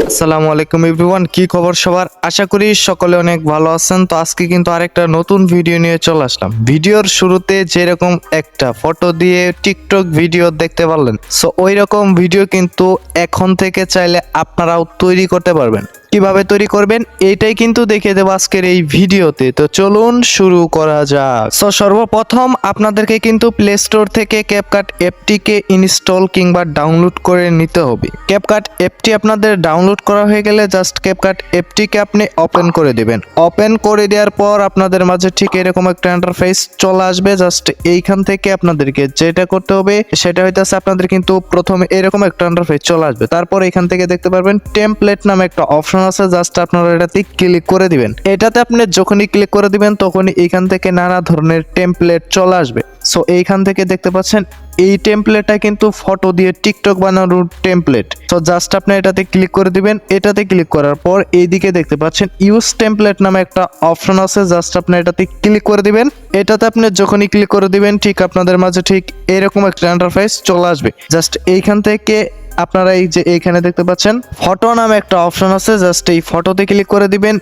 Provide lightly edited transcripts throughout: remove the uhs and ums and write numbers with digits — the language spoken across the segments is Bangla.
আসসালামু আলাইকুম এভরিওয়ান, কি খবর সবার? আশা করি সকলে অনেক ভালো আছেন। তো আজকে কিন্তু আরেকটা নতুন ভিডিও নিয়ে চলে আসলাম। ভিডিওর শুরুতে যেরকম একটা ফটো দিয়ে টিকটক ভিডিও দেখতে পারলেন, সো ওই রকম ভিডিও কিন্তু এখন থেকে চাইলে আপনারাও তৈরি করতে পারবেন। কিভাবে তৈরি করবেন এইটাই কিন্তু দেখিয়ে দেবো আজকের এই ভিডিওতে। তো চলুন শুরু করা যাক। সো সর্বপ্রথম আপনাদেরকে কিন্তু প্লে স্টোর থেকে ক্যাপকাট অ্যাপটিকে ইনস্টল কিংবা ডাউনলোড করে নিতে হবে। ক্যাপকাট অ্যাপটি আপনাদের ডাউনলোড করা হয়ে গেলে জাস্ট ক্যাপকাট অ্যাপটিকে আপনি ওপেন করে দিবেন। ওপেন করে দেওয়ার পর আপনাদের মাঝে ঠিক এরকম একটা ইন্টারফেস চলে আসবে। জাস্ট এইখান থেকে আপনাদেরকে যেটা করতে হবে সেটা হইতেছে আপনাদের কিন্তু প্রথমে এরকম একটা ইন্টারফেস চলে আসবে। তারপর এখান থেকে দেখতে পারবেন টেমপ্লেট নামে একটা অপশন আছে, জাস্ট আপনারা এটাতে ক্লিক করে দিবেন। এটাতে আপনি যখনই ক্লিক করে দিবেন তখনই এখান থেকে নানা ধরনের টেমপ্লেট চলে আসবে। সো এইখান থেকে দেখতে পাচ্ছেন এই টেমপ্লেটটা কিন্তু ফটো দিয়ে টিকটক বানানোর টেমপ্লেট। সো জাস্ট আপনি এটাতে ক্লিক করে দিবেন। এটাতে ক্লিক করার পর এইদিকে দেখতে পাচ্ছেন ইউজ টেমপ্লেট নামে একটা অপশন আছে, জাস্ট আপনি এটাতে ক্লিক করে দিবেন। এটাতে আপনি যখনই ক্লিক করে দিবেন ঠিক আপনাদের মাঝে ঠিক এরকম একটা ইন্টারফেস চলে আসবে। জাস্ট এইখান থেকে আপনারা এই যে এইখানে দেখতে পাচ্ছেন ফটো নামে একটা অপশন আছে, জাস্ট এই ফটোতে ক্লিক করে দিবেন।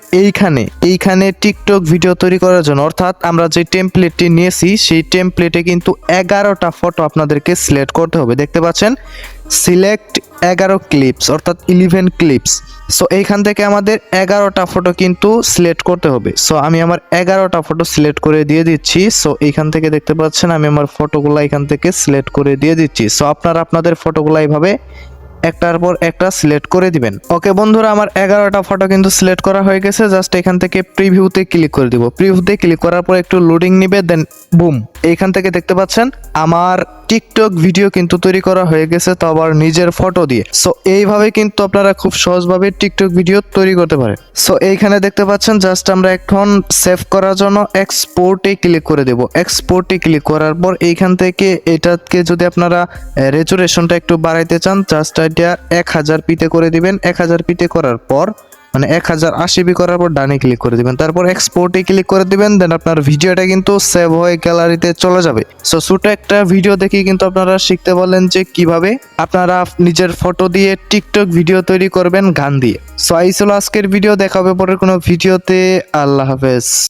এইখানে টিকটক ভিডিও তৈরি করার জন্য, অর্থাৎ আমরা যে টেমপ্লেটটি নিয়েছি সেই টেমপ্লেটে কিন্তু 11টা ফটো আপনাদেরকে সিলেক্ট করতে হবে। দেখতে পাচ্ছেন সিলেক্ট 11 ক্লিপস অর্থাৎ 11 ক্লিপস। সো এইখান থেকে আমাদের 11টা ফটো কিন্তু সিলেক্ট করতে হবে। সো আমি আমার 11টা ফটো সিলেক্ট করে দিয়ে দিচ্ছি। সো এইখান থেকে দেখতে পাচ্ছেন আমি আমার ফটোগুলো এখান থেকে সিলেক্ট করে দিয়ে দিচ্ছি। সো আপনারা আপনাদের ফটোগুলো এইভাবে একটার পর একটা সিলেক্ট করে দিবেন। ওকে বন্ধুরা, আমার 11টা ফটো কিন্তু সিলেক্ট করা হয়ে গেছে। জাস্ট এখান থেকে প্রিভিউতে ক্লিক করে দিব। প্রিভিউতে ক্লিক করার পর একটু লোডিং নিবে, দেন বুম, এইখান থেকে দেখতে পাচ্ছেন আমার টিকটক ভিডিও কিন্তু তৈরি করা হয়ে গেছে, তো আবার নিজের ফটো দিয়ে। সো এইভাবে কিন্তু আপনারা খুব সহজভাবে টিকটক ভিডিও তৈরি করতে পারেন। সো এইখানে দেখতে পাচ্ছেন জাস্ট আমরা এখন সেভ করার জন্য এক্সপোর্টে ক্লিক করে দেব। এক্সপোর্টে ক্লিক করার পর এইখান থেকে এটাকে যদি আপনারা রেজুলেশনটা একটু বাড়াইতে চান, জাস্ট এটা 1000 পিতে করে দিবেন। 1000 পিতে করার পর মানে 1080p করার পর ডানে ক্লিক করে দিবেন। তারপর এক্সপোর্টে ক্লিক করে দিবেন। দেন আপনার ভিডিওটা কিন্তু সেভ হয়ে গ্যালারিতে চলে যাবে। সো ছোট একটা ভিডিও দেখে কিন্তু আপনারা শিখতে পারলেন যে কিভাবে আপনারা নিজের ফটো দিয়ে টিকটক ভিডিও তৈরি করবেন গান দিয়ে। সো এই ছিল আজকের ভিডিও, দেখা হবে পরের কোনো ভিডিওতে। আল্লাহ হাফেজ।